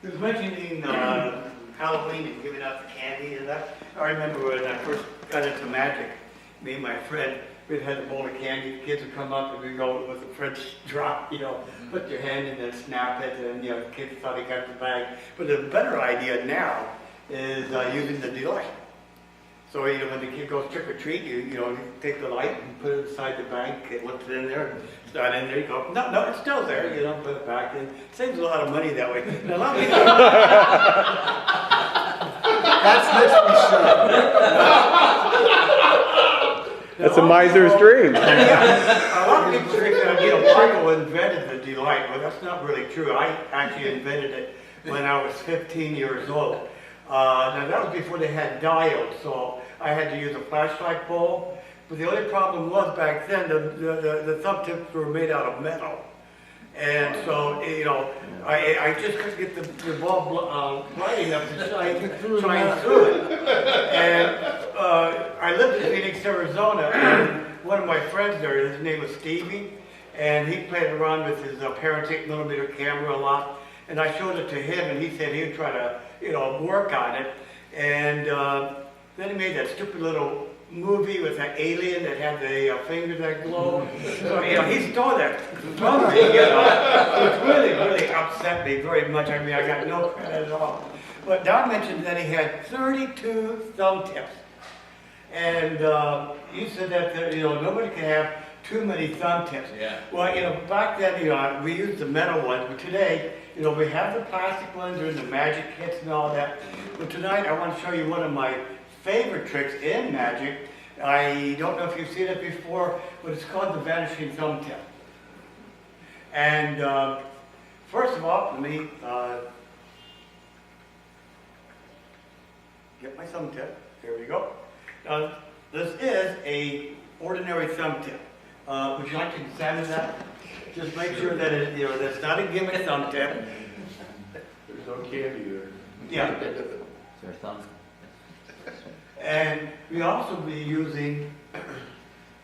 He was mentioning Halloween and giving out the candy and that. I remember when I first got into magic, me and my friend, we'd had a bowl of candy, kids would come up and we'd go with the French drop, put your hand in and snap it, and the kids thought he got the bag. But the better idea now is using the delight. So, when the kid goes trick or treat, you take the light and put it inside the bag, it looks in there, and start in there, you go, no, it's still there, put it back in. Saves a lot of money that way. Now, a lot of people, That's a miser's dream. A lot of people think that, Michael invented the delight. Well, that's not really true. I actually invented it when I was 15 years old. Now that was before they had diodes, so I had to use a flashlight bulb. But the only problem was back then, the thumb tips were made out of metal. And so, I just couldn't get the bulb bright enough to shine through it. And I lived in Phoenix, Arizona, and one of my friends there, his name was Stevie, and he played around with his parents' 8mm camera a lot. And I showed it to him, and he said he would try to, work on it. And then he made that stupid little movie with that alien that had the fingers that glow. So, he stole that from me, It really upset me very much. I mean, I got no credit at all. But Don mentioned that he had 32 thumb tips. And he said that, nobody can have too many thumb tips. Yeah. Well, back then, we used the metal ones, but today, we have the plastic ones, there's the magic kits and all that. But tonight, I want to show you one of my favorite tricks in magic. I don't know if you've seen it before, but it's called the Vanishing Thumb Tip. And first of all, let me get my thumb tip. Here we go. Now, this is a ordinary thumb tip. Would you like to examine that? Just make sure that that's not a gimmick thumb tip. There's no candy there. Yeah. Your thumb. And we also be using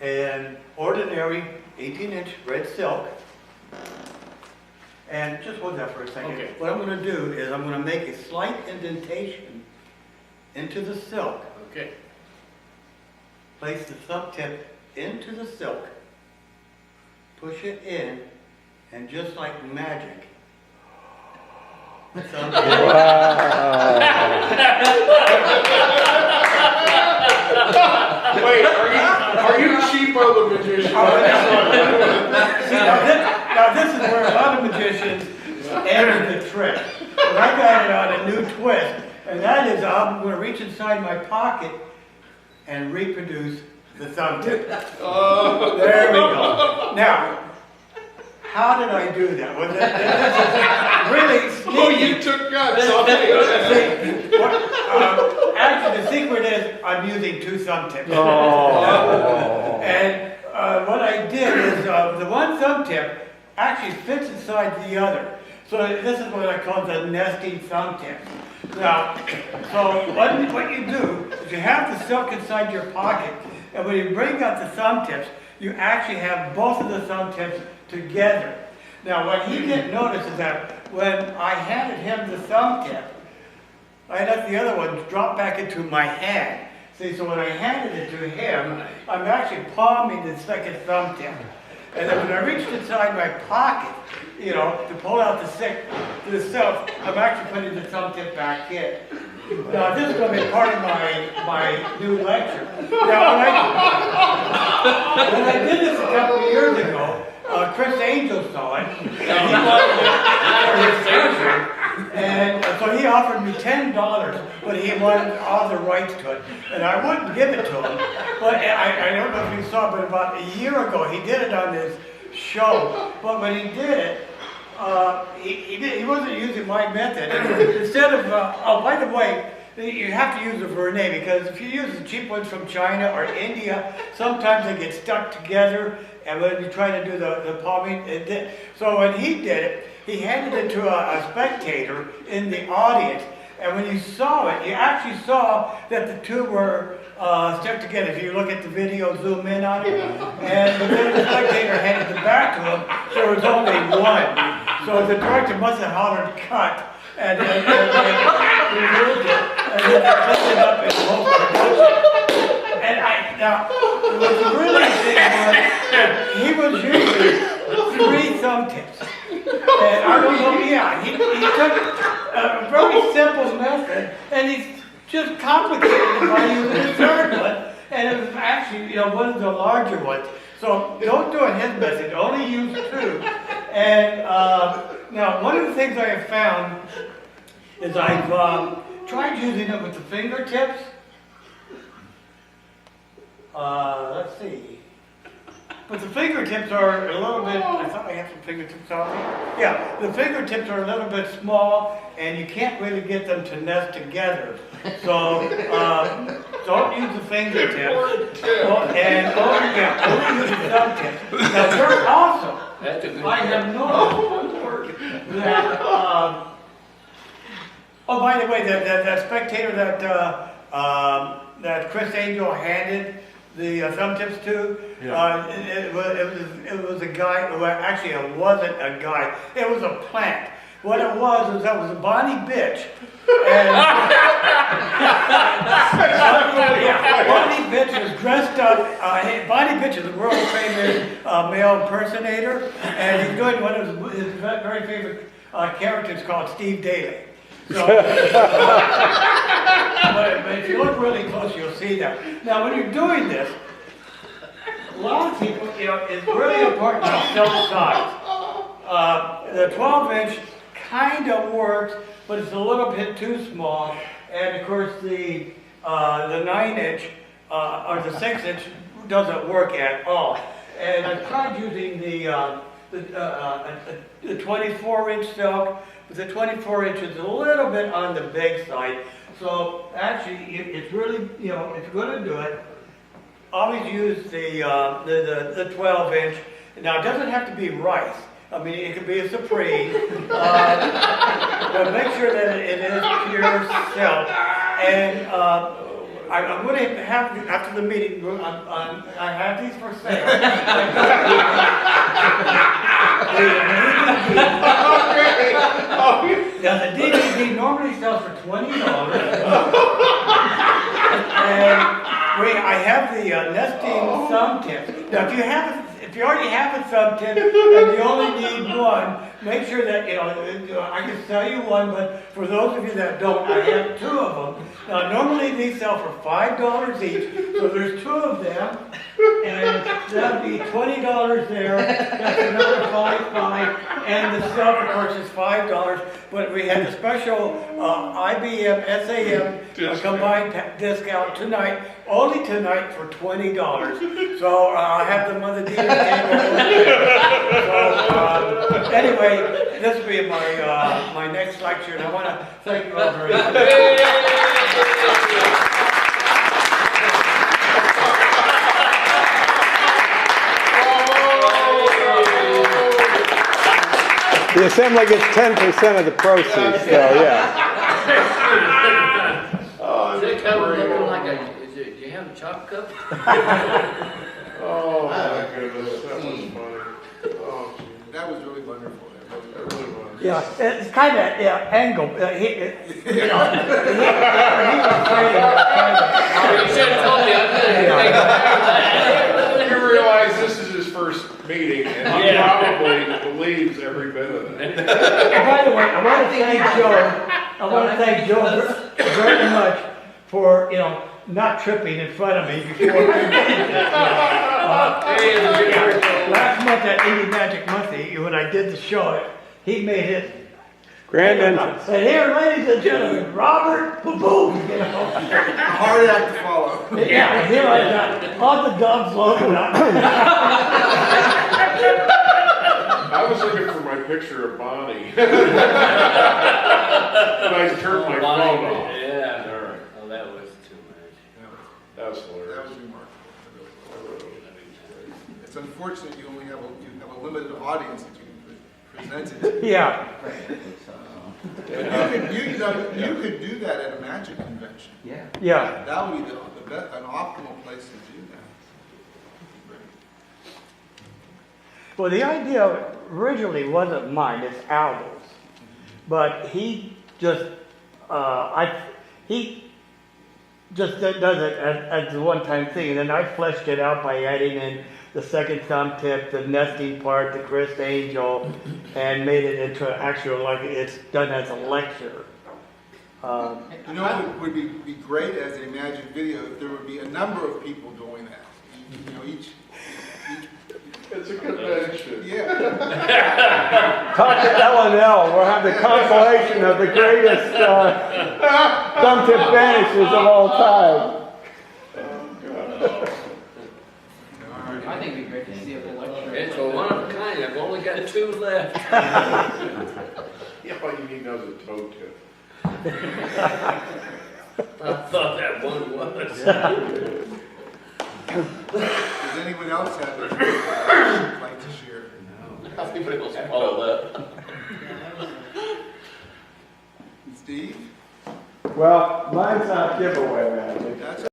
an ordinary 18-inch red silk. And just hold that for a second. Okay. What I'm going to do is I'm going to make a slight indentation into the silk. Okay. Place the thumb tip into the silk. Push it in, and just like magic, the thumb tip. Wait, are you cheap on the magician? See, now this is where a lot of magicians enter the trick. But I got it on a new twist, and that is I'm going to reach inside my pocket and reproduce the thumb tip. Oh. There we go. Now, how did I do that? Well, this is really sneaky. Oh, you took guts. I'll tell you. Actually, the secret is I'm using two thumb tips. Oh. And what I did is the one thumb tip actually fits inside the other. So this is what I call the nesting thumb tip. Now, so what you do is you have the silk inside your pocket, and when you bring out the thumb tips, you actually have both of the thumb tips together. Now, what he didn't notice is that when I handed him the thumb tip, I let the other one drop back into my hand. See, so when I handed it to him, I'm actually palming the second thumb tip. And then when I reached inside my pocket, to pull out the silk, I'm actually putting the thumb tip back in. Now, this is going to be part of my new lecture. Now, when I did this a couple of years ago, Chris Angel saw it, and he wanted it for his surgery. And so he offered me $10, but he wanted all the rights to it. And I wouldn't give it to him. But I don't know if you saw, but about a year ago, he did it on his show. But when he did it, he wasn't using my method. Instead of, oh, by the way, you have to use a vernet, because if you use the cheap ones from China or India, sometimes they get stuck together, and when you try to do the palming, so when he did it, he handed it to a spectator in the audience, and when you saw it, you actually saw that the two were stuck together. If you look at the video, zoom in on it, and then the spectator handed it back to him, so there was only one. So the director must have hollered cut. we moved it, and then they cleaned it up in local production. And now, what's really big was, he was using 3 thumb tips. And I don't know, yeah, he took a very simple method, and he's just complicated it by using a 3rd one, and it was actually, one of the larger ones. So don't do it his method, only use 2. And now, one of the things I have found is I've tried using it with the fingertips. Let's see. But the fingertips are a little bit, I thought I had some fingertips on me. Yeah, the fingertips are a little bit small, and you can't really get them to nest together. So, don't use the fingertips. Only use the thumb tips. Now, they're awesome. I have noticed that, oh, by the way, that spectator that Chris Angel handed the thumb tips to, it was a guy, well, actually it wasn't a guy, it was a plant. What it was that was a bonnie bitch. And Bonnie Bitch was dressed up, Bonnie Bitch is a world famous male impersonator, and he's doing one of his very favorite characters called Steve Daly. So, but if you look really close, you'll see that. Now, when you're doing this, a lot of people, it's really important to silk size. The 12-inch kind of works, but it's a little bit too small. And of course, the 9-inch or the 6-inch doesn't work at all. And I tried using the 24-inch silk. But the 24-inch is a little bit on the big side. So actually, it's really, if you're going to do it, always use the 12-inch. Now, it doesn't have to be rice. I mean, it could be a supreme. But make sure that it is pure silk. And I'm going to have, after the meeting, I have these for sale. Now, the DVD normally sells for $20. And I have the nesting thumb tips. Now, if you already have a thumb tip and you only need one, make sure that, I can sell you one, but for those of you that don't, I have 2 of them. Now, normally these sell for $5 each, so there's 2 of them, and that'd be $20 there, that's another $5, and the silk, of course, is $5, but we had the special IBM SAM combined discount tonight, only tonight for $20. So I have them on the dealer table. So anyway, this will be my next lecture, and I want to thank you all very much. The assembly gets 10% of the proceeds, so yeah. Is it kind of looking like do you have a chop cup? Oh my goodness, that was funny. Oh, geez. That was really wonderful. That really was. Yeah, it's kind of angled. He was trying You should have told me. You realize this is his first meeting, and he probably believes every bit of it. And by the way, I want to thank Joe very much for, not tripping in front of me before. Last month at Indie Magic Monthly, when I did the show, he made his Grand entrance. And here, ladies and gentlemen, Robert Boom. Hard act to follow. Yeah, here I got all the dogs loaded up. I was looking for my picture of Bonnie. And I turned my phone off. Yeah. All right. Oh, that was too much. That was That hilarious. was remarkable. It's unfortunate you only have a limited audience that you can present it to. Yeah. You could do that at a magic convention. Yeah. That would be an optimal place to do that. Well, the idea originally wasn't mine, it's Aldo's. But he just, he just does it as a one-time thing, and then I fleshed it out by adding in the second thumb tip, the nesting part, the Chris Angel, and made it into an actual, like it's done as a lecture. You know what would be great as a magic video if there would be a number of people doing that. You know, each It's a convention. yeah. Talk to L&L, we'll have the compilation of the greatest thumb tip vanishes of all time. I think it'd be great to see a full lecture. It's a one of a kind, I've only got 2 left. Yeah, all you need now is a toe tip. I thought that one was. Does anyone else have anything they'd like to share? No. Anybody else follow that? Steve? Well, mine's not giveaway magic. That's